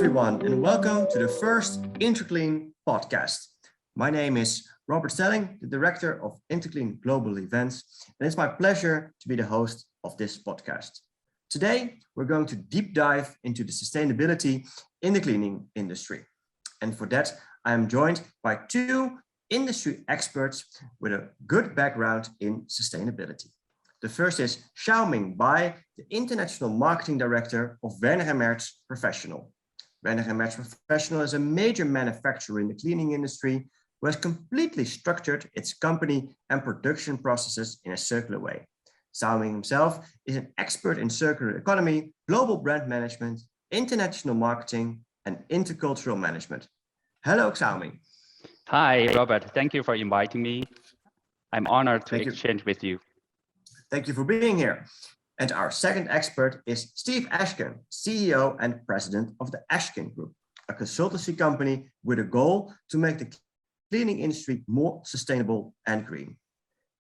everyone, and welcome to the first Interclean Podcast. My name is Robert Stelling, the Director of Interclean Global Events, and it's my pleasure to be the host of this podcast. Today, we're going to deep dive into the sustainability in the cleaning industry. And for that, I am joined by two industry experts with a good background in sustainability. The first is Xiaoming Bai, the International Marketing Director of Werner Mertz Professional. Werner Mertz Professional is a major manufacturer in the cleaning industry who has completely structured its company and production processes in a circular way. Xiaoming himself is an expert in circular economy, global brand management, international marketing, and intercultural management. Hello, Xiaoming. Hi, Robert. Thank you for inviting me. I'm honored to exchange with you. Thank you for being here. And our second expert is Stephen Ashkin, CEO and President of the Ashkin Group, a consultancy company with a goal to make the cleaning industry more sustainable and green.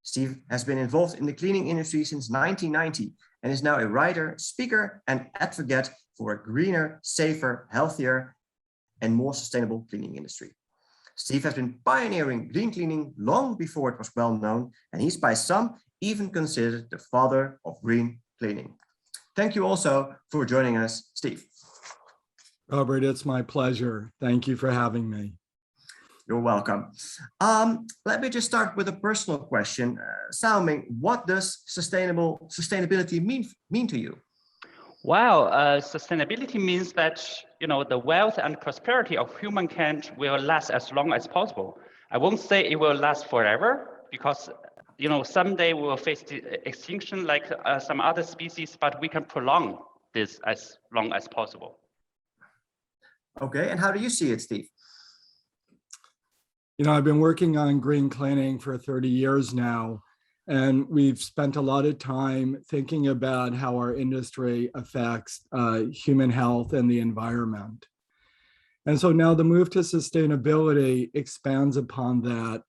Steve has been involved in the cleaning industry since 1990 and is now a writer, speaker, and advocate for a greener, safer, healthier, and more sustainable cleaning industry. Steve has been pioneering green cleaning long before it was well known, and he's by some even considered the father of green cleaning. Thank you also for joining us, Steve. Robert, it's my pleasure. Thank you for having me. You're welcome. Let me just start with a personal question. Xiaoming, what does sustainability mean to you? Well, sustainability means that the wealth and prosperity of humankind will last as long as possible. I won't say it will last forever because someday we will face the extinction like some other species, but we can prolong this as long as possible. Okay, and how do you see it, Steve? I've been working on green cleaning for 30 years now, and we've spent a lot of time thinking about how our industry affects human health and the environment. And so now the move to sustainability expands upon that.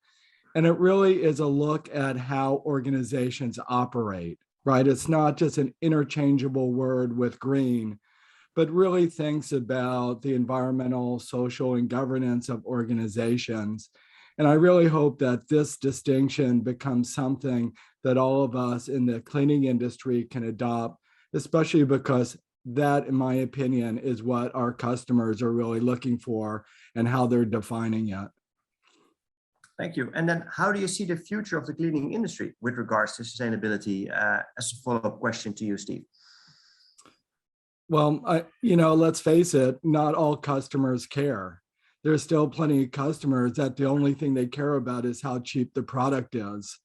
And it really is a look at how organizations operate, right? It's not just an interchangeable word with green, but really thinks about the environmental, social, and governance of organizations. And I really hope that this distinction becomes something that all of us in the cleaning industry can adopt, especially because that, in my opinion, is what our customers are really looking for and how they're defining it. Thank you. And then how do you see the future of the cleaning industry with regards to sustainability? As a follow-up question to you, Steve. Well, let's face it, not all customers care. There's still plenty of customers that the only thing they care about is how cheap the product is.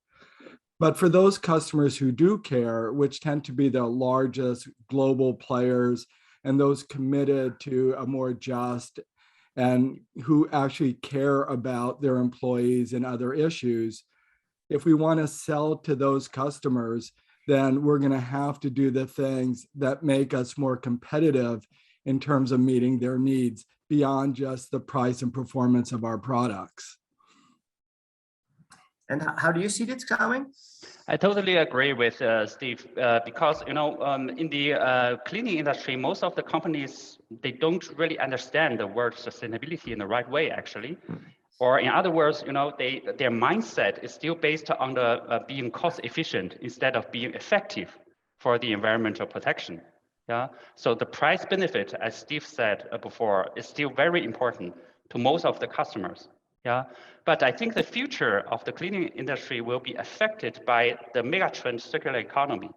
But for those customers who do care, which tend to be the largest global players and those committed to a more just and who actually care about their employees and other issues, if we want to sell to those customers, then we're going to have to do the things that make us more competitive in terms of meeting their needs beyond just the price and performance of our products. And how do you see this coming? I totally agree with Steve because in the cleaning industry, most of the companies, they don't really understand the word sustainability in the right way, actually. Or in other words, their mindset is still based on the being cost efficient instead of being effective for the environmental protection. Yeah. So the price benefit, as Steve said before, is still very important to most of the customers. Yeah. But I think the future of the cleaning industry will be affected by the megatrend circular economy.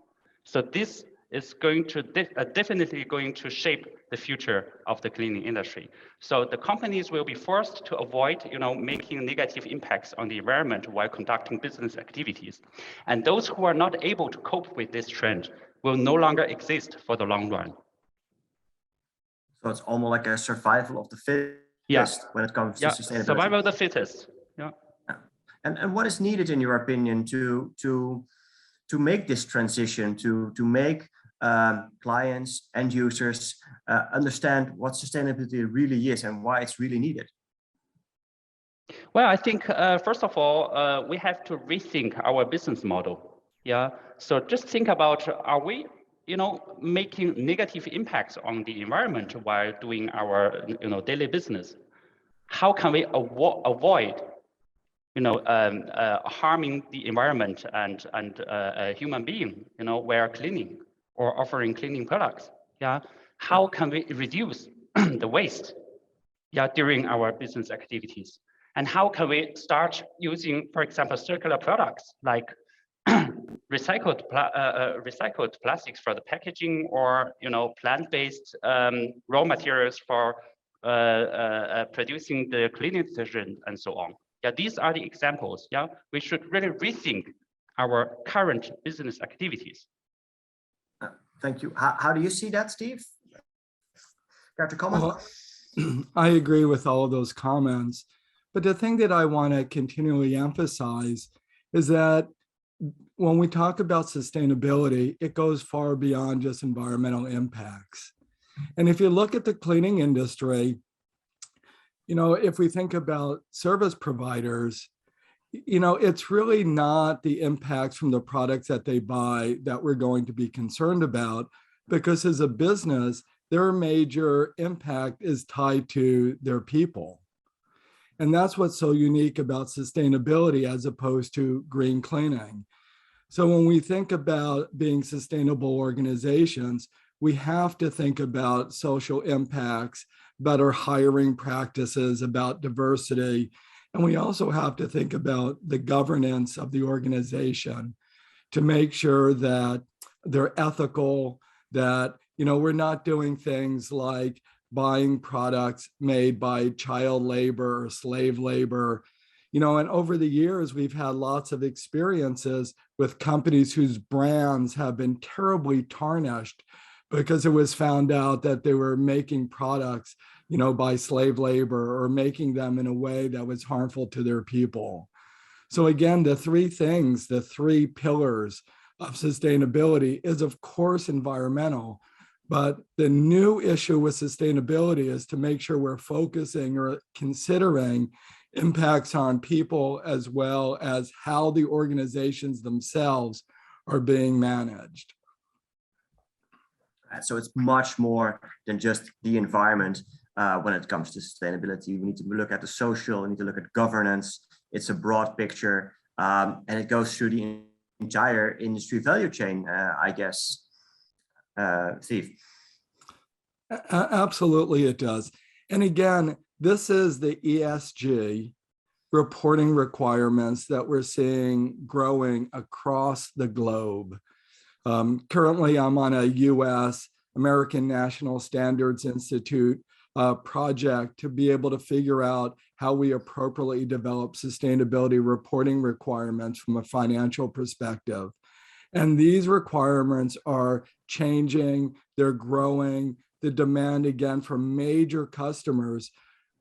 So this is going to definitely going to shape the future of the cleaning industry. So the companies will be forced to avoid, making negative impacts on the environment while conducting business activities. And those who are not able to cope with this trend will no longer exist for the long run. So it's almost like a survival of the fittest when it comes to sustainability. Survival of the fittest. Yeah. And what is needed, in your opinion, to make this transition, to make clients, end users understand what sustainability really is and why it's really needed? Well, I think first of all, we have to rethink our business model. Yeah. So just think about: are we making negative impacts on the environment while doing our, daily business. How can we avoid, harming the environment and a human being, while cleaning or offering cleaning products? Yeah. How can we reduce the waste? Yeah, during our business activities, and how can we start using, for example, circular products like recycled plastics for the packaging, or plant-based raw materials for producing the cleaning detergent and so on. Yeah, these are the examples. Yeah, we should really rethink our current business activities. Thank you. How do you see that, Steve? Care to comment? Well, I agree with all of those comments, but the thing that I want to continually emphasize is that when we talk about sustainability, it goes far beyond just environmental impacts. And if you look at the cleaning industry, if we think about service providers, it's really not the impacts from the products that they buy that we're going to be concerned about, because as a business, their major impact is tied to their people. And that's what's so unique about sustainability as opposed to green cleaning. So when we think about being sustainable organizations, we have to think about social impacts, better hiring practices, about diversity. And we also have to think about the governance of the organization to make sure that they're ethical, that we're not doing things like buying products made by child labor or slave labor. And over the years, we've had lots of experiences with companies whose brands have been terribly tarnished because it was found out that they were making products, by slave labor or making them in a way that was harmful to their people. So again, the three pillars of sustainability is, of course, environmental. But the new issue with sustainability is to make sure we're focusing or considering impacts on people, as well as how the organizations themselves are being managed. So it's much more than just the environment when it comes to sustainability. We need to look at the social, we need to look at governance. It's a broad picture, and it goes through the entire industry value chain, I guess. Steve. Absolutely, it does. And again, this is the ESG reporting requirements that we're seeing growing across the globe. Currently, I'm on a US American National Standards Institute project to be able to figure out how we appropriately develop sustainability reporting requirements from a financial perspective. And these requirements are changing, they're growing. The demand, again, from major customers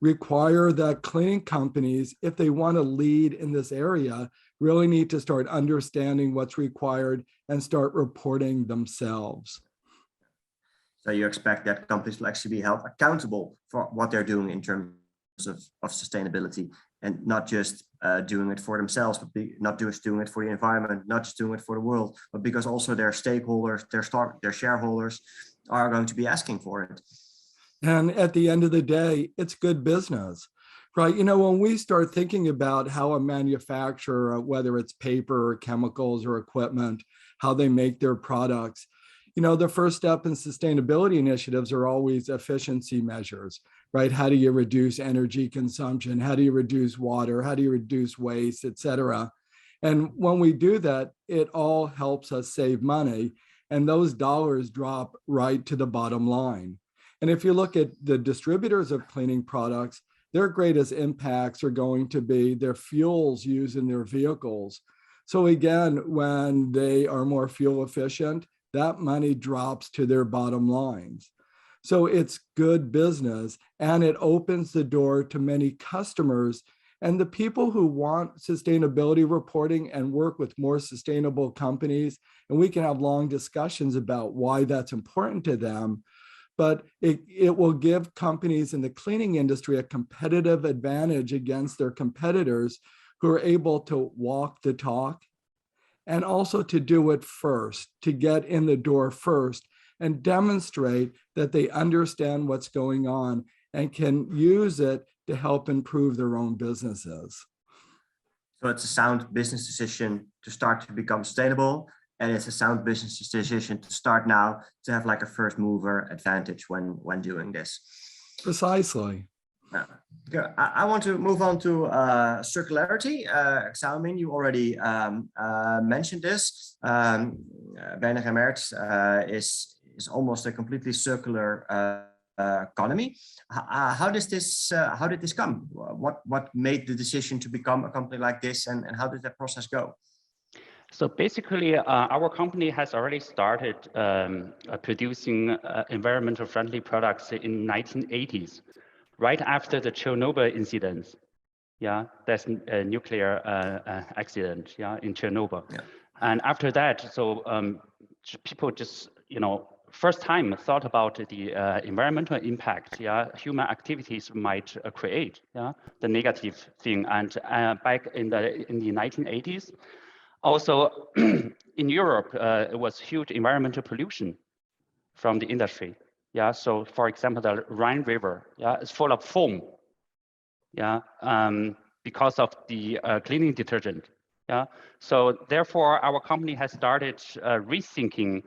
require that cleaning companies, if they want to lead in this area, really need to start understanding what's required and start reporting themselves. So you expect that companies will actually be held accountable for what they're doing in terms of sustainability, and not just doing it for themselves, but not just doing it for the environment, not just doing it for the world, but because also their stakeholders, their shareholders are going to be asking for it. And at the end of the day, it's good business, right? When we start thinking about how a manufacturer, whether it's paper or chemicals or equipment, how they make their products, the first step in sustainability initiatives are always efficiency measures, right? How do you reduce energy consumption? How do you reduce water? How do you reduce waste, et cetera? And when we do that, it all helps us save money, and those dollars drop right to the bottom line. And if you look at the distributors of cleaning products, their greatest impacts are going to be their fuels used in their vehicles. So again, when they are more fuel efficient, that money drops to their bottom lines. So it's good business, and it opens the door to many customers. And the people who want sustainability reporting and work with more sustainable companies, and we can have long discussions about why that's important to them, but it will give companies in the cleaning industry a competitive advantage against their competitors who are able to walk the talk and also to do it first, to get in the door first and demonstrate that they understand what's going on and can use it to help improve their own businesses. So it's a sound business decision to start to become sustainable, and it's a sound business decision to start now to have like a first mover advantage when doing this. Precisely. Yeah. I want to move on to circularity. Xiaoming, you already mentioned this. Werner Mertz is almost a completely circular economy. How did this come? What made the decision to become a company like this, and how did that process go? So basically, our company has already started producing environmental friendly products in 1980s, right after the Chernobyl incident. Yeah, that's a nuclear accident. Yeah, in Chernobyl. Yeah. And after that, so people just first time thought about the environmental impact, human activities might create, the negative thing. And back in the 1980s, also in Europe, it was huge environmental pollution from the industry. Yeah, so for example, the Rhine River, is full of foam, because of the cleaning detergent. Yeah, so therefore our company has started rethinking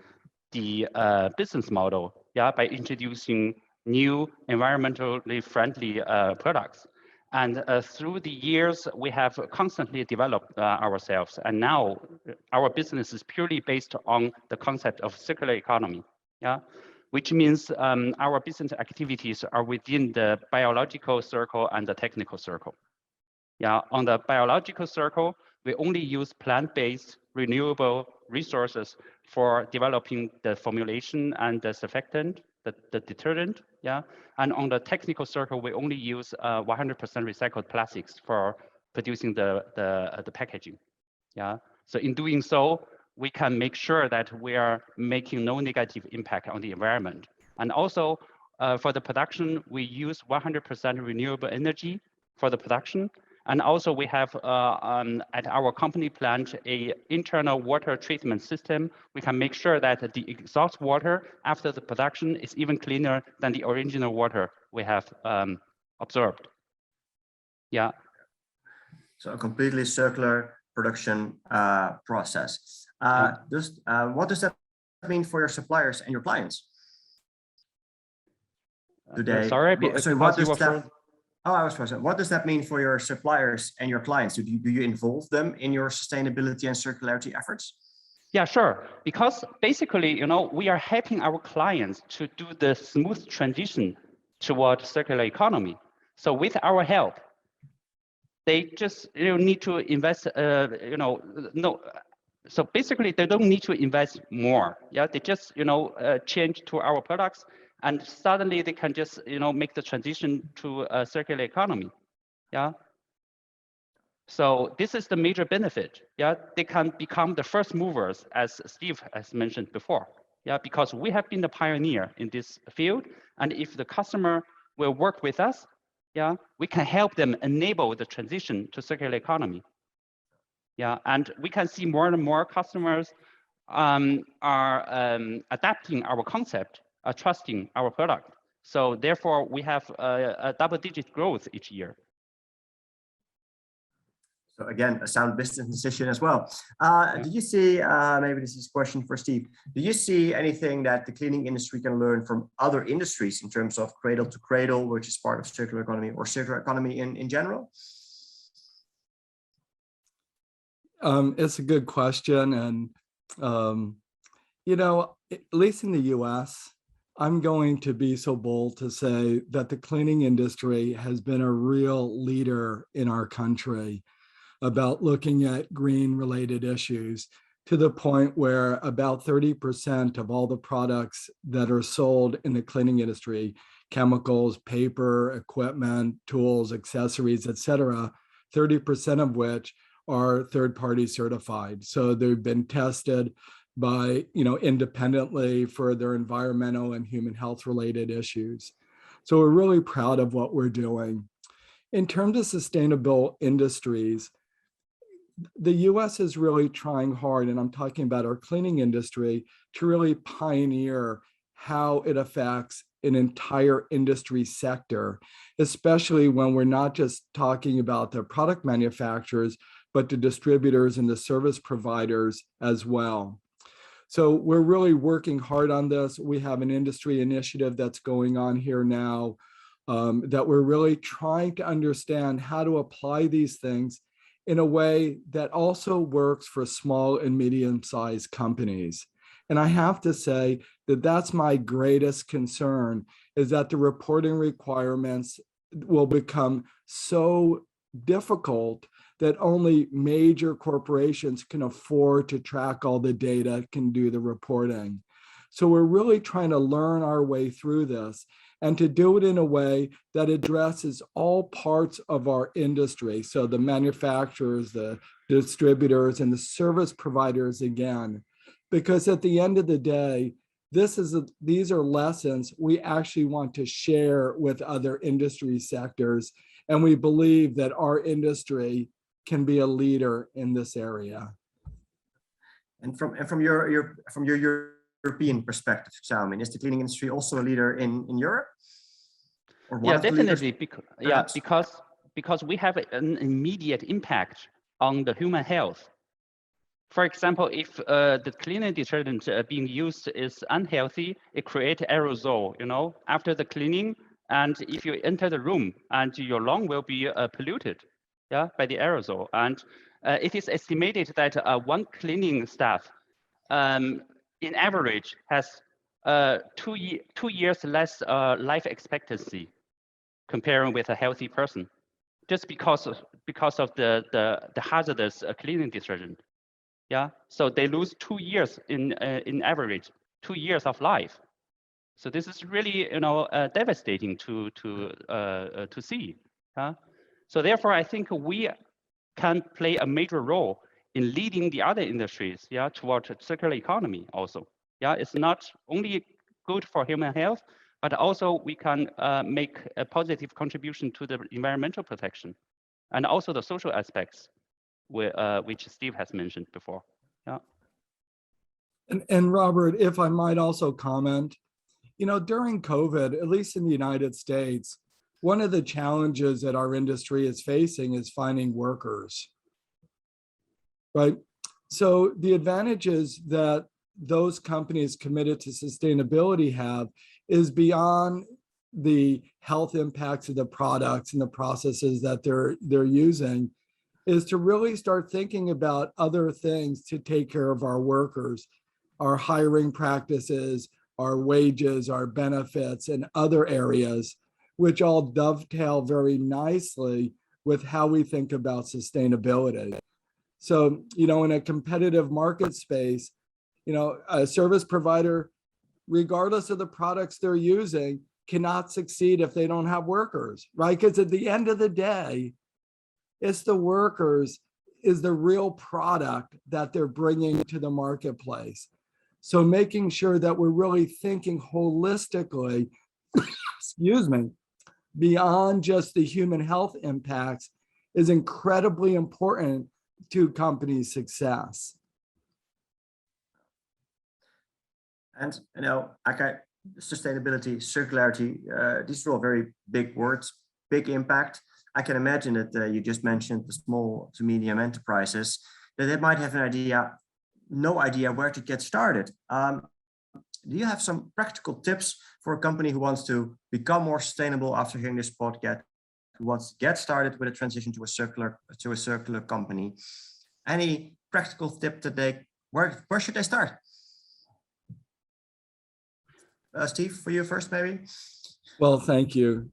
the business model, by introducing new environmentally friendly products. And through the years, we have constantly developed ourselves. And now our business is purely based on the concept of circular economy, which means our business activities are within the biological circle and the technical circle. On the biological circle, we only use plant-based renewable resources for developing the formulation and the surfactant, the detergent, And on the technical circle, we only use 100% recycled plastics for producing the packaging, So in doing so, we can make sure that we are making no negative impact on the environment. And also, for the production, we use 100% renewable energy for the production. And also we have at our company plant a internal water treatment system. We can make sure that the exhaust water after the production is even cleaner than the original water we have absorbed. So a completely circular production process. What does that mean for your suppliers and your clients? Sorry, what does that? Oh, I was present. What does that mean for your suppliers and your clients? Do you involve them in your sustainability and circularity efforts? Yeah, sure. Because basically, we are helping our clients to do the smooth transition toward circular economy. So with our help, they just need to invest. So basically, they don't need to invest more. They just change to our products. And suddenly they can just, make the transition to a circular economy, So this is the major benefit, They can become the first movers, as Steve has mentioned before, Because we have been the pioneer in this field, and if the customer will work with us, we can help them enable the transition to circular economy, And we can see more and more customers are adapting our concept. Are trusting our product. So therefore, we have a double-digit growth each year. So again, a sound business decision as well. Do you see, maybe this is a question for Steve, do you see anything that the cleaning industry can learn from other industries in terms of cradle to cradle, which is part of circular economy, or circular economy in general? It's a good question. And, at least in the US, I'm going to be so bold to say that the cleaning industry has been a real leader in our country about looking at green-related issues, to the point where about 30% of all the products that are sold in the cleaning industry, chemicals, paper, equipment, tools, accessories, etc., 30% of which are third-party certified. So they've been tested by, independently for their environmental and human health related issues. So we're really proud of what we're doing. In terms of sustainable industries, the US is really trying hard, and I'm talking about our cleaning industry, to really pioneer how it affects an entire industry sector, especially when we're not just talking about the product manufacturers, but the distributors and the service providers as well. So we're really working hard on this. We have an industry initiative that's going on here now that we're really trying to understand how to apply these things in a way that also works for small and medium-sized companies. And I have to say that that's my greatest concern, is that the reporting requirements will become so difficult that only major corporations can afford to track all the data, can do the reporting. So we're really trying to learn our way through this and to do it in a way that addresses all parts of our industry. So the manufacturers, the distributors, and the service providers again, because at the end of the day, these are lessons we actually want to share with other industry sectors. And we believe that our industry can be a leader in this area. And from your European perspective, Xiaoming, is the cleaning industry also a leader in Europe? Or yeah, definitely. Because we have an immediate impact on the human health. For example, if the cleaning detergent being used is unhealthy, it creates aerosol, after the cleaning. And if you enter the room, and your lung will be polluted, by the aerosol. And it is estimated that one cleaning staff, in average, has 2 years less life expectancy comparing with a healthy person, just because of the hazardous cleaning detergent. Yeah, so they lose 2 years in average, 2 years of life. So this is really devastating to see. So therefore, I think we can play a major role in leading the other industries, toward circular economy also. It's not only good for human health, but also we can make a positive contribution to the environmental protection and also the social aspects, which Steve has mentioned before. And Robert, if I might also comment, during COVID, at least in the United States, one of the challenges that our industry is facing is finding workers, right? So the advantages that those companies committed to sustainability have is beyond the health impacts of the products and the processes that they're using, is to really start thinking about other things to take care of our workers, our hiring practices, our wages, our benefits, and other areas, which all dovetail very nicely with how we think about sustainability. So, in a competitive market space, a service provider, regardless of the products they're using, cannot succeed if they don't have workers, right? Because at the end of the day, it's the workers is the real product that they're bringing to the marketplace. So making sure that we're really thinking holistically, excuse me, beyond just the human health impacts is incredibly important to company success. And sustainability, circularity, these are all very big words, big impact. I can imagine that you just mentioned the small to medium enterprises, that they might have no idea where to get started. Do you have some practical tips for a company who wants to become more sustainable after hearing this podcast, who wants to get started with a transition to a circular company? Any practical tip that where should they start? Steve, for you first, maybe. Well, thank you.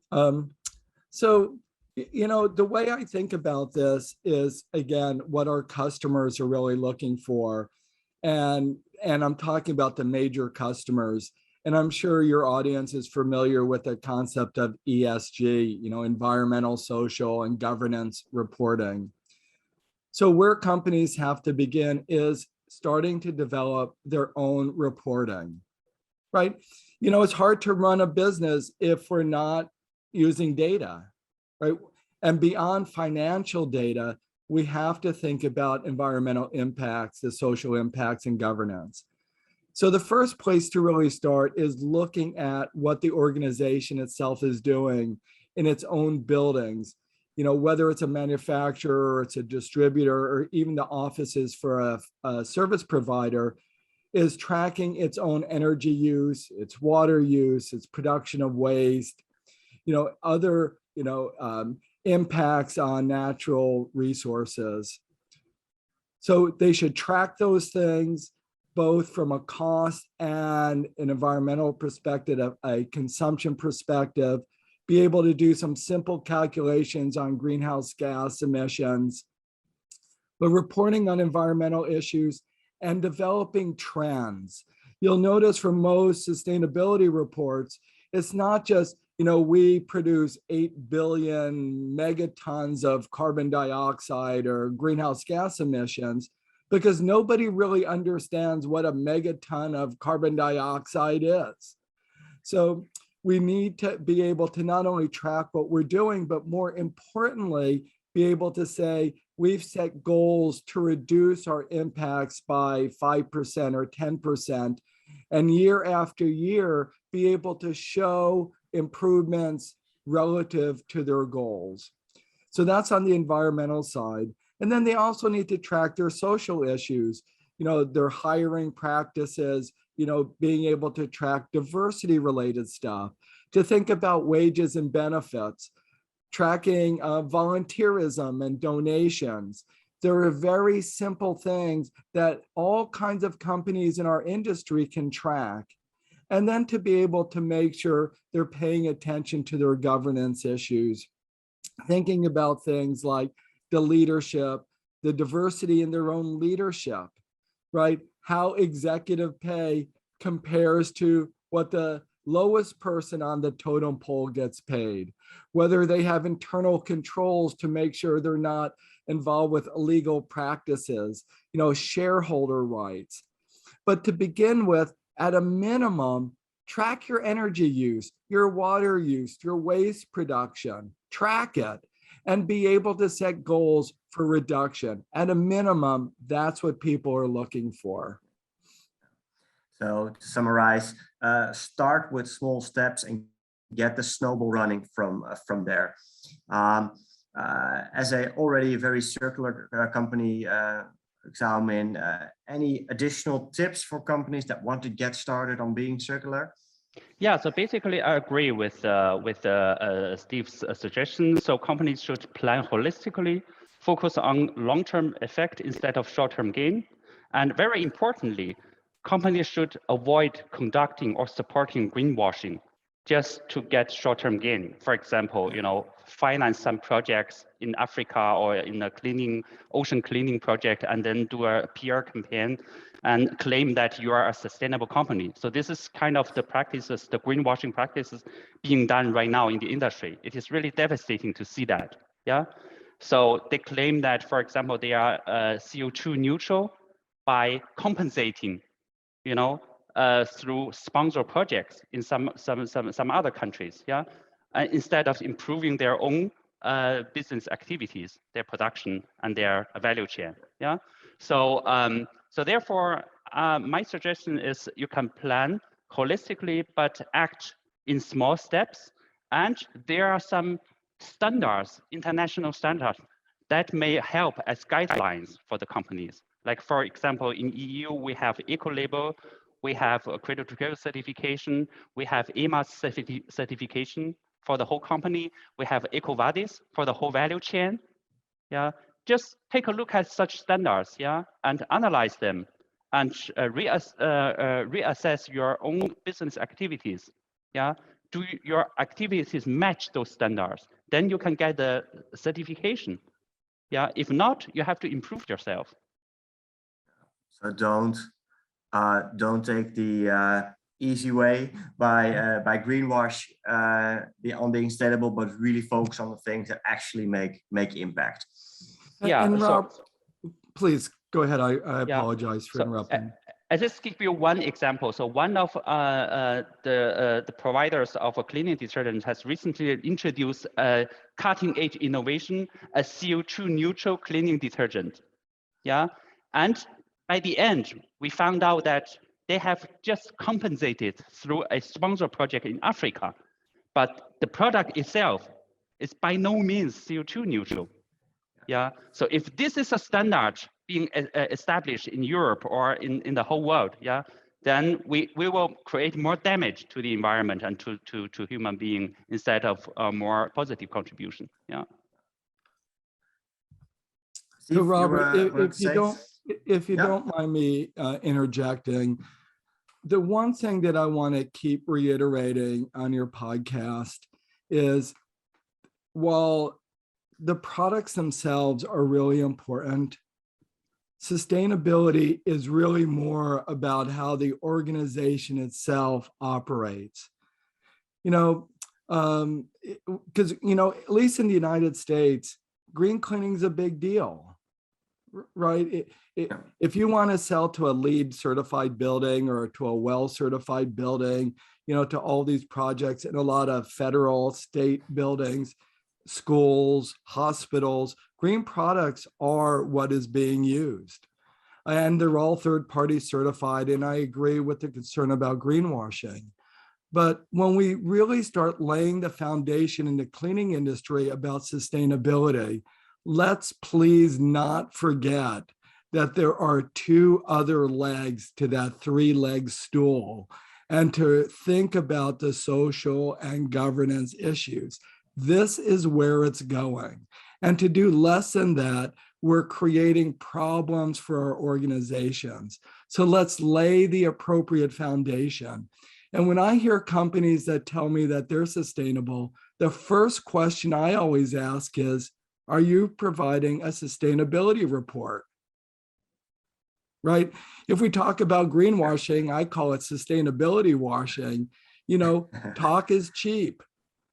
So, the way I think about this is, again, what our customers are really looking for. And I'm talking about the major customers. And I'm sure your audience is familiar with the concept of ESG, environmental, social, and governance reporting. So where companies have to begin is starting to develop their own reporting, right? It's hard to run a business if we're not using data, right? And beyond financial data, we have to think about environmental impacts, the social impacts, and governance. So the first place to really start is looking at what the organization itself is doing in its own buildings. You know, whether it's a manufacturer or it's a distributor or even the offices for a service provider, is tracking its own energy use, its water use, its production of waste, other, impacts on natural resources. So they should track those things both from a cost and an environmental perspective, a consumption perspective, be able to do some simple calculations on greenhouse gas emissions, but reporting on environmental issues and developing trends. You'll notice from most sustainability reports, it's not just, we produce 8 billion megatons of carbon dioxide or greenhouse gas emissions, because nobody really understands what a megaton of carbon dioxide is. So we need to be able to not only track what we're doing, but more importantly, be able to say, we've set goals to reduce our impacts by 5% or 10%, and year after year, be able to show improvements relative to their goals. So that's on the environmental side. And then they also need to track their social issues, their hiring practices, being able to track diversity related stuff, to think about wages and benefits, tracking volunteerism and donations. There are very simple things that all kinds of companies in our industry can track. And then to be able to make sure they're paying attention to their governance issues, thinking about things like the leadership, the diversity in their own leadership, right? How executive pay compares to what the lowest person on the totem pole gets paid, whether they have internal controls to make sure they're not involved with illegal practices, shareholder rights. But to begin with, at a minimum, track your energy use, your water use, your waste production, track it, and be able to set goals for reduction. At a minimum, that's what people are looking for. So to summarize, start with small steps and get the snowball running from there. As a already very circular company, Xiaoming, any additional tips for companies that want to get started on being circular? Yeah, so basically I agree with Steve's suggestion. So companies should plan holistically, focus on long-term effect instead of short-term gain. And very importantly, companies should avoid conducting or supporting greenwashing just to get short-term gain. For example, finance some projects in Africa or in a ocean cleaning project, and then do a PR campaign and claim that you are a sustainable company. So this is kind of the practices, the greenwashing practices being done right now in the industry. It is really devastating to see that. Yeah. So they claim that, for example, they are CO2 neutral by compensating, through sponsor projects in some other countries, yeah, instead of improving their own business activities, their production and their value chain, yeah. So therefore, my suggestion is you can plan holistically, but act in small steps, and there are some standards, international standards, that may help as guidelines for the companies. Like, for example, in EU, we have Eco-label, we have a Cradle to Cradle certification, we have EMAS certification for the whole company, we have EcoVadis for the whole value chain. Yeah, just take a look at such standards, yeah, and analyze them, and reassess your own business activities. Yeah, do your activities match those standards? Then you can get the certification. Yeah, if not, you have to improve yourself. So don't take the easy way by greenwash on being sustainable, but really focus on the things that actually make impact. Yeah, and Rob, please go ahead. I apologize for interrupting. I just give you one example. So one of the providers of a cleaning detergent has recently introduced a cutting-edge innovation, a CO2 neutral cleaning detergent. Yeah, and by the end, we found out that they have just compensated through a sponsor project in Africa, but the product itself is by no means CO2 neutral. Yeah, so if this is a standard being established in Europe or in the whole world, yeah, then we will create more damage to the environment and to human being instead of a more positive contribution. Yeah. So Steve, Robert, if you Yeah. don't mind me interjecting, the one thing that I want to keep reiterating on your podcast is, while the products themselves are really important, sustainability is really more about how the organization itself operates. Because, at least in the United States, green cleaning is a big deal, right? If you want to sell to a LEED certified building or to a WELL certified building, to all these projects in a lot of federal, state buildings, schools, hospitals, green products are what is being used. And they're all third-party certified. And I agree with the concern about greenwashing. But when we really start laying the foundation in the cleaning industry about sustainability, let's please not forget that there are two other legs to that three-leg stool, and to think about the social and governance issues. This is where it's going. And to do less than that, we're creating problems for our organizations. So let's lay the appropriate foundation. And when I hear companies that tell me that they're sustainable, the first question I always ask is, are you providing a sustainability report? Right? If we talk about greenwashing, I call it sustainability washing. Talk is cheap.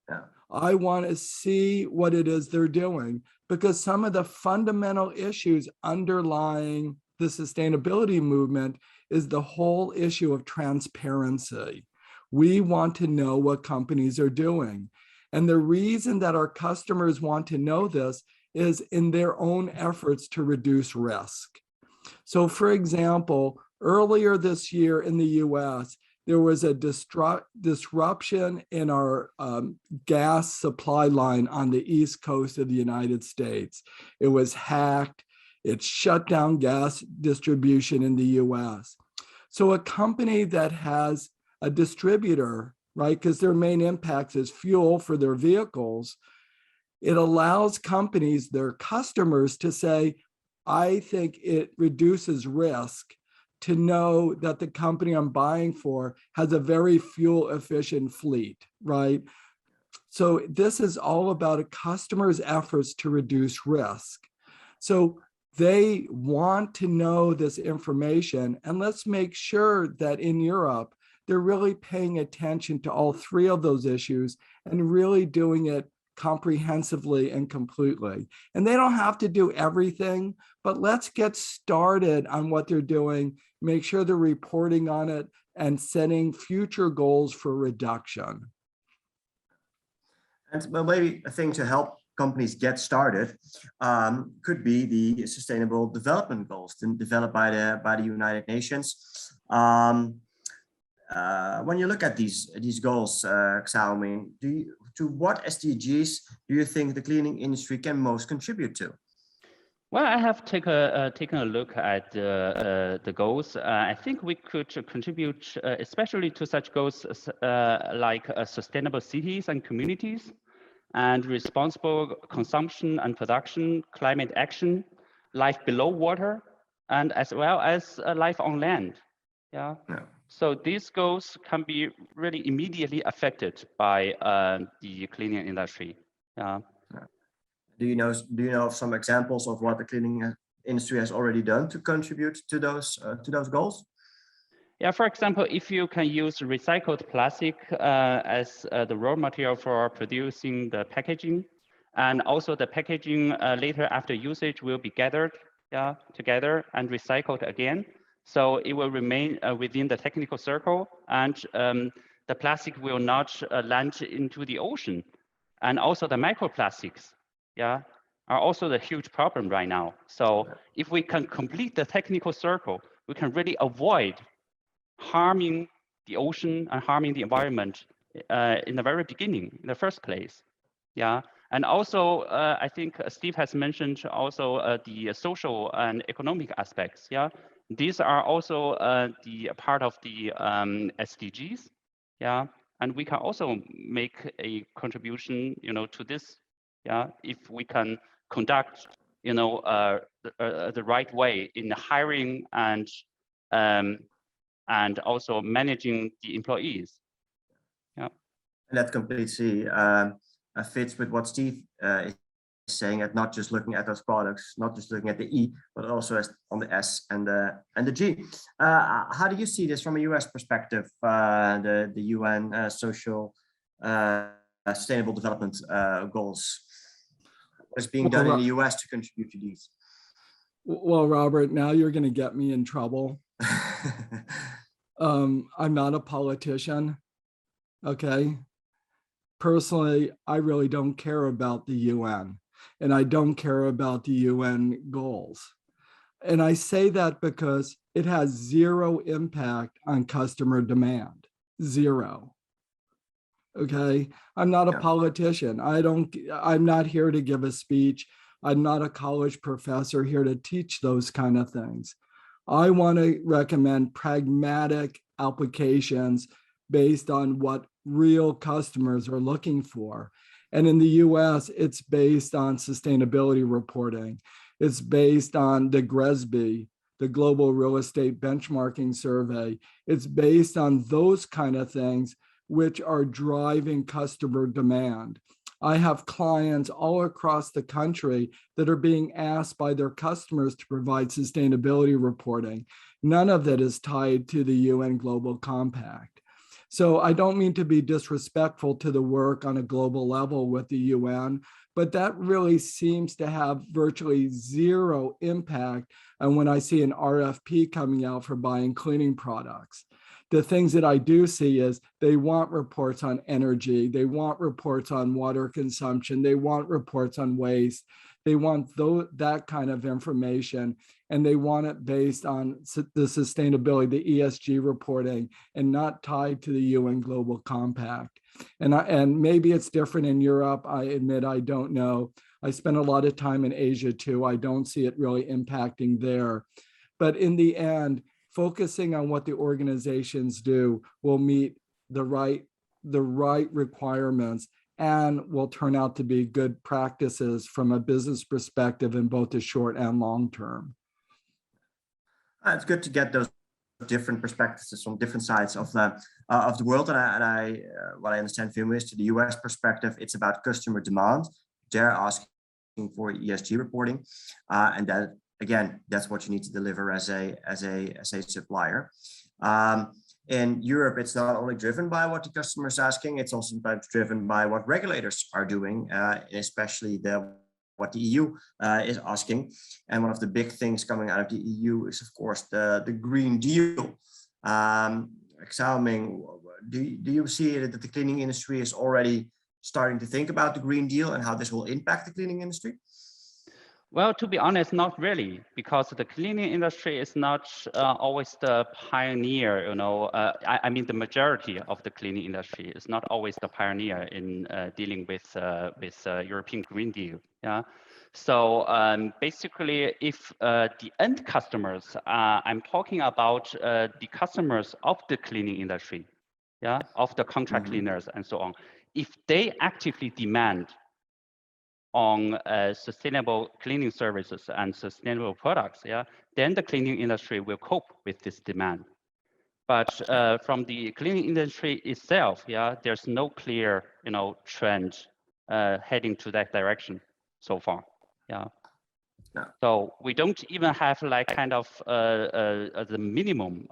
Yeah. I want to see what it is they're doing, because some of the fundamental issues underlying the sustainability movement is the whole issue of transparency. We want to know what companies are doing. And the reason that our customers want to know this is in their own efforts to reduce risk. So, for example, earlier this year in the US, there was a disruption in our gas supply line on the East Coast of the United States. It was hacked. It shut down gas distribution in the US. So a company that has a distributor, right, because their main impact is fuel for their vehicles, it allows companies, their customers, to say, I think it reduces risk to know that the company I'm buying for has a very fuel efficient fleet, right? So this is all about a customer's efforts to reduce risk. So they want to know this information, and let's make sure that in Europe, they're really paying attention to all three of those issues and really doing it comprehensively and completely. And they don't have to do everything, but let's get started on what they're doing, make sure they're reporting on it, and setting future goals for reduction. And well, maybe a thing to help companies get started could be the Sustainable Development Goals developed by the United Nations. When you look at these goals, Xiaoming, to what SDGs do you think the cleaning industry can most contribute to? Well, I have taken a look at the goals. I think we could contribute especially to such goals like sustainable cities and communities, and responsible consumption and production, climate action, life below water, and as well as life on land. Yeah. So these goals can be really immediately affected by the cleaning industry. Yeah. Do you know of some examples of what the cleaning industry has already done to contribute to those goals? Yeah, for example, if you can use recycled plastic as the raw material for producing the packaging, and also the packaging later after usage will be gathered together and recycled again. So it will remain within the technical circle, and the plastic will not land into the ocean. And also the microplastics, yeah, are also the huge problem right now. So if we can complete the technical circle, we can really avoid harming the ocean and harming the environment in the very beginning, in the first place. Yeah, and also I think Steve has mentioned also the social and economic aspects. Yeah, these are also the part of the SDGs. Yeah, and we can also make a contribution, to this. Yeah, if we can conduct, the right way in hiring and also managing the employees. Yeah. And that completely fits with what Steve is saying, at not just looking at those products, not just looking at the E, but also as on the S and the G. How do you see this from a US perspective, the UN social sustainable development goals? What is being done in the US to contribute to these? Well, Robert, now you're going to get me in trouble. I'm not a politician. Okay. Personally, I really don't care about the UN, and I don't care about the UN goals. And I say that because it has zero impact on customer demand. Zero. Okay. I'm not a politician. I'm not here to give a speech. I'm not a college professor here to teach those kind of things. I want to recommend pragmatic applications based on what real customers are looking for. And in the US, it's based on sustainability reporting. It's based on the GRESB, the Global Real Estate Benchmarking Survey. It's based on those kind of things which are driving customer demand. I have clients all across the country that are being asked by their customers to provide sustainability reporting. None of that is tied to the UN Global Compact. So I don't mean to be disrespectful to the work on a global level with the UN, but that really seems to have virtually zero impact on when I see an RFP coming out for buying cleaning products. The things that I do see is they want reports on energy, they want reports on water consumption, they want reports on waste, they want that kind of information, and they want it based on the sustainability, the ESG reporting, and not tied to the UN Global Compact. And maybe it's different in Europe. I admit I don't know. I spent a lot of time in Asia too. I don't see it really impacting there. But in the end, focusing on what the organizations do will meet the right requirements and will turn out to be good practices from a business perspective in both the short and long term. It's good to get those different perspectives from different sides of the world. And what I understand from you is, to the US perspective, it's about customer demand. They're asking for ESG reporting, and that, again, that's what you need to deliver as a supplier. In Europe, it's not only driven by what the customer is asking, it's also sometimes driven by what regulators are doing, especially what the EU is asking. And one of the big things coming out of the EU is, of course, the Green Deal. Xiaoming, do you see that the cleaning industry is already starting to think about the Green Deal and how this will impact the cleaning industry? Well, to be honest, not really, because the cleaning industry is not always the pioneer. I mean, the majority of the cleaning industry is not always the pioneer in dealing with European Green Deal. Yeah. So basically, if the end customers, I'm talking about the customers of the cleaning industry, yeah, of the contract cleaners and so on, if they actively demand on sustainable cleaning services and sustainable products, yeah, then the cleaning industry will cope with this demand. But from the cleaning industry itself, yeah, there's no clear, trend heading to that direction so far. Yeah. No. So we don't even have like kind of the minimum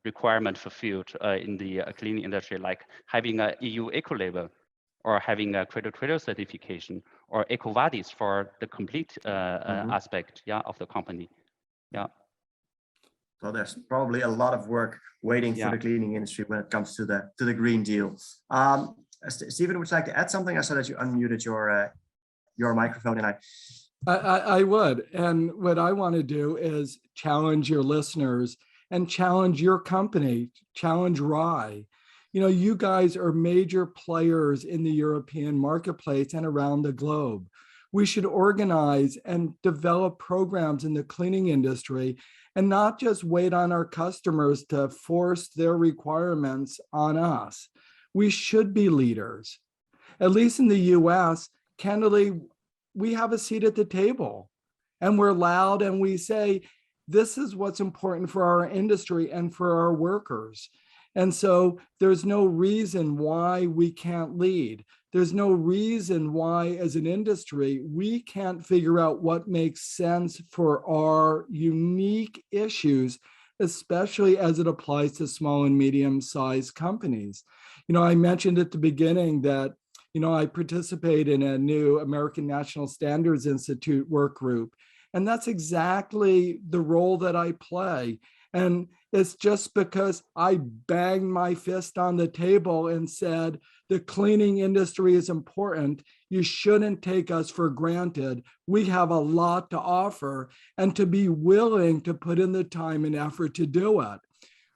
requirement fulfilled in the cleaning industry, like having an EU eco label, or having a Cradle certification, or EcoVadis for the complete aspect, yeah, of the company. Yeah. So there's probably a lot of work waiting for the cleaning industry when it comes to the Green Deal. Stephen, would you like to add something? I saw that you unmuted your microphone, and I would. And what I want to do is challenge your listeners and challenge your company, challenge RAI. You guys are major players in the European marketplace and around the globe. We should organize and develop programs in the cleaning industry and not just wait on our customers to force their requirements on us. We should be leaders. At least in the US, candidly, we have a seat at the table and we're loud and we say, this is what's important for our industry and for our workers. And so there's no reason why we can't lead. There's no reason why, as an industry, we can't figure out what makes sense for our unique issues, especially as it applies to small and medium-sized companies. I mentioned at the beginning that, I participate in a new American National Standards Institute work group, and that's exactly the role that I play. And it's just because I banged my fist on the table and said, the cleaning industry is important. You shouldn't take us for granted. We have a lot to offer, and to be willing to put in the time and effort to do it.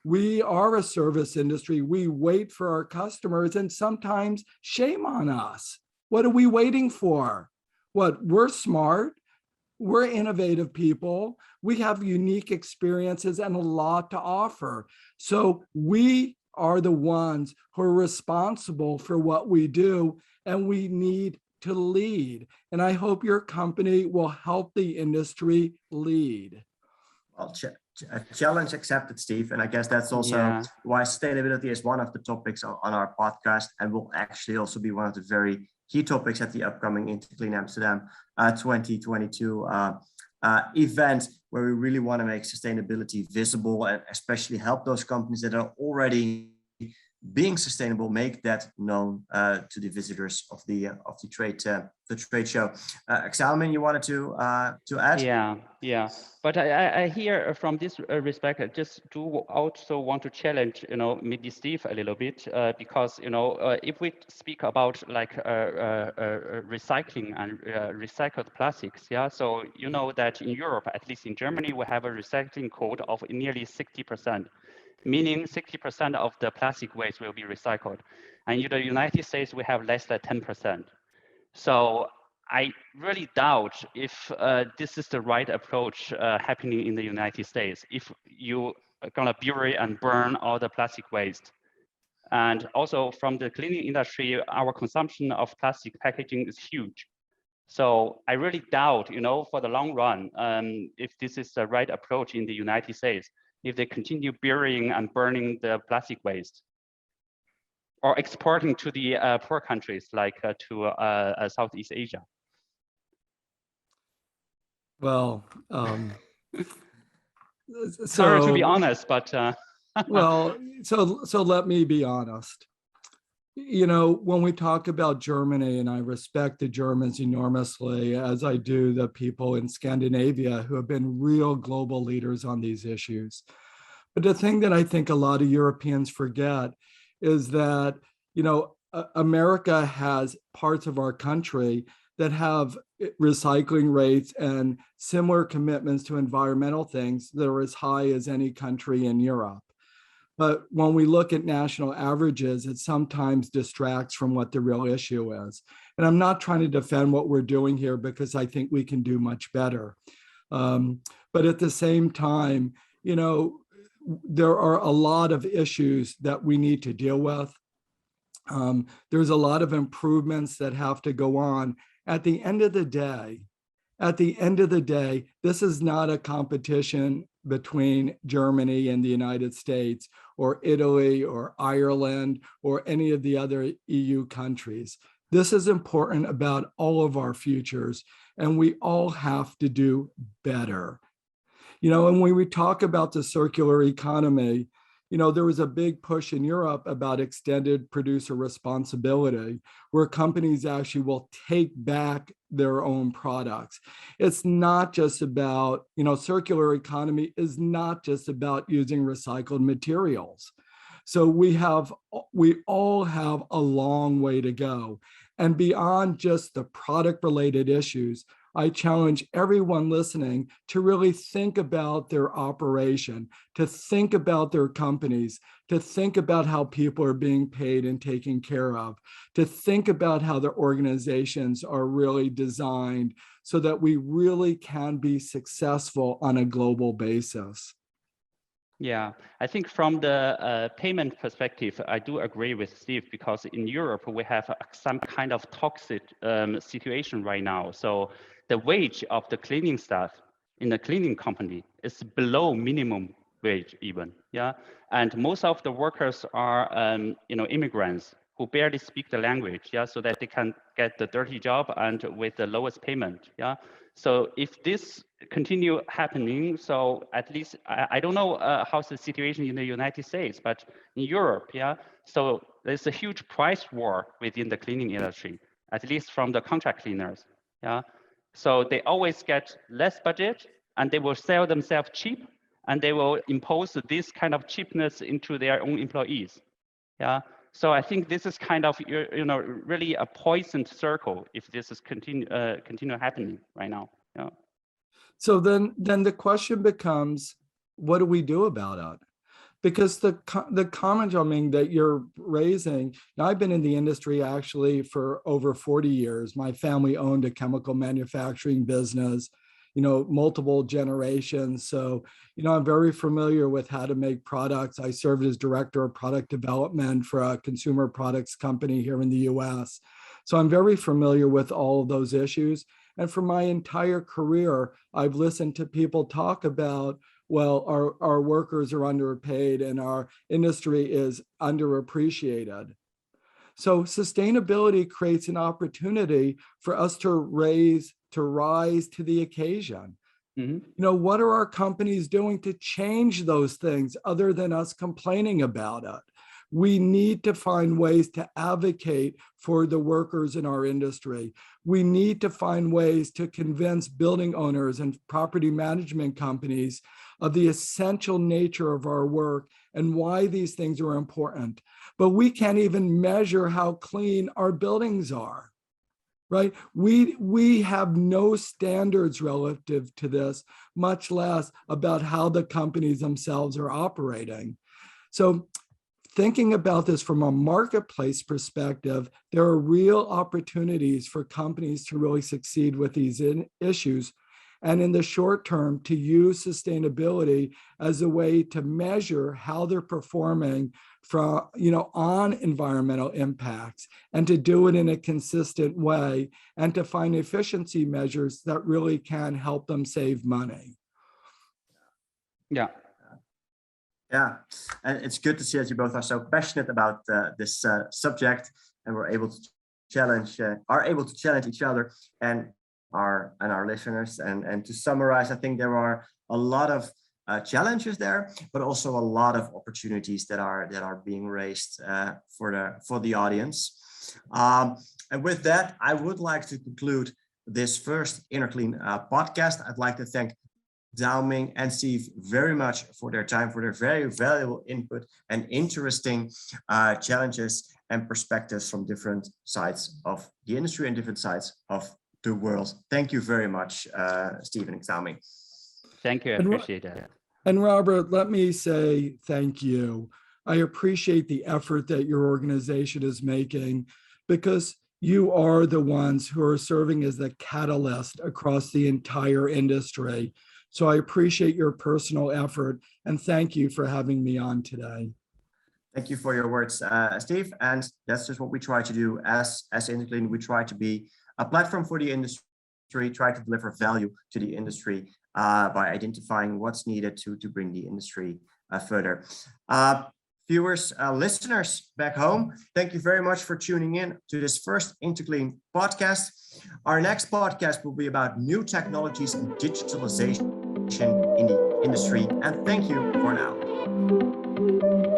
We are a service industry. We wait for our customers, and sometimes shame on us. What are we waiting for? We're smart. We're innovative people. We have unique experiences and a lot to offer. So we are the ones who are responsible for what we do, and we need to lead. And I hope your company will help the industry lead. Well, challenge accepted, Steve. And I guess that's also why sustainability is one of the topics on our podcast, and will actually also be one of the very key topics at the upcoming Interclean Amsterdam 2022 event, where we really want to make sustainability visible and especially help those companies that are already being sustainable, make that known to the visitors of the trade show. Xiaoming, you wanted to add? Yeah. But I hear from this respect, I just do also want to challenge, maybe Steve a little bit, because if we speak about like recycling and recycled plastics, so that in Europe, at least in Germany, we have a recycling code of nearly 60%. Meaning 60% of the plastic waste will be recycled. And in the United States, we have less than 10%. So I really doubt if this is the right approach happening in the United States, if you are gonna bury and burn all the plastic waste. And also from the cleaning industry, our consumption of plastic packaging is huge. So I really doubt, for the long run, if this is the right approach in the United States, if they continue burying and burning the plastic waste, or exporting to the poor countries like to Southeast Asia. Well, sorry to be honest, but well, so let me be honest. When we talk about Germany, and I respect the Germans enormously, as I do the people in Scandinavia who have been real global leaders on these issues. But the thing that I think a lot of Europeans forget is that, America has parts of our country that have recycling rates and similar commitments to environmental things that are as high as any country in Europe. But when we look at national averages, it sometimes distracts from what the real issue is. And I'm not trying to defend what we're doing here, because I think we can do much better. But at the same time, there are a lot of issues that we need to deal with. There's a lot of improvements that have to go on. At the end of the day, this is not a competition between Germany and the United States, or Italy, or Ireland, or any of the other EU countries. This is important about all of our futures, and we all have to do better. And when we talk about the circular economy, There was a big push in Europe about extended producer responsibility, where companies actually will take back their own products. It's not just about, circular economy is not just about using recycled materials. So we all have a long way to go. And beyond just the product-related issues, I challenge everyone listening to really think about their operation, to think about their companies, to think about how people are being paid and taken care of, to think about how their organizations are really designed so that we really can be successful on a global basis. Yeah, I think from the payment perspective, I do agree with Steve, because in Europe, we have some kind of toxic situation right now. So the wage of the cleaning staff in the cleaning company is below minimum wage even, yeah? And most of the workers are, immigrants who barely speak the language, yeah? So that they can get the dirty job and with the lowest payment, yeah? So if this continue happening, so at least, I don't know how's the situation in the United States, but in Europe, yeah, so there's a huge price war within the cleaning industry, at least from the contract cleaners, yeah. So they always get less budget and they will sell themselves cheap, and they will impose this kind of cheapness into their own employees, yeah. So I think this is kind of, really a poisoned circle if this is continue happening right now. Yeah. So then the question becomes, what do we do about it? Because the comment, Xiaoming, that you're raising, now I've been in the industry actually for over 40 years. My family owned a chemical manufacturing business, multiple generations. So, I'm very familiar with how to make products. I served as director of product development for a consumer products company here in the US. So I'm very familiar with all of those issues. And for my entire career, I've listened to people talk about, well, our workers are underpaid and our industry is underappreciated. So sustainability creates an opportunity for us to rise to the occasion. Mm-hmm. What are our companies doing to change those things other than us complaining about it? We need to find ways to advocate for the workers in our industry. We need to find ways to convince building owners and property management companies of the essential nature of our work and why these things are important. But we can't even measure how clean our buildings are, right? We have no standards relative to this, much less about how the companies themselves are operating. So thinking about this from a marketplace perspective, there are real opportunities for companies to really succeed with these issues. And in the short term, to use sustainability as a way to measure how they're performing on environmental impacts, and to do it in a consistent way, and to find efficiency measures that really can help them save money. Yeah. Yeah, and it's good to see that you both are so passionate about this subject, and are able to challenge each other and our listeners. And to summarize, I think there are a lot of challenges there, but also a lot of opportunities that are being raised for the audience. And with that, I would like to conclude this first Interclean podcast. I'd like to thank Xiaoming and Steve very much for their time, for their very valuable input and interesting challenges and perspectives from different sides of the industry and different sides of the world. Thank you very much, Stephen and Xiaoming. Thank you, I appreciate that. And Robert, let me say thank you. I appreciate the effort that your organization is making, because you are the ones who are serving as the catalyst across the entire industry. So I appreciate your personal effort, and thank you for having me on today. Thank you for your words, Steve. And that's just what we try to do as Interclean. We try to be a platform for the industry, try to deliver value to the industry by identifying what's needed to bring the industry further. Viewers, listeners back home, thank you very much for tuning in to this first Interclean podcast. Our next podcast will be about new technologies and digitalization in the industry. And thank you for now. you.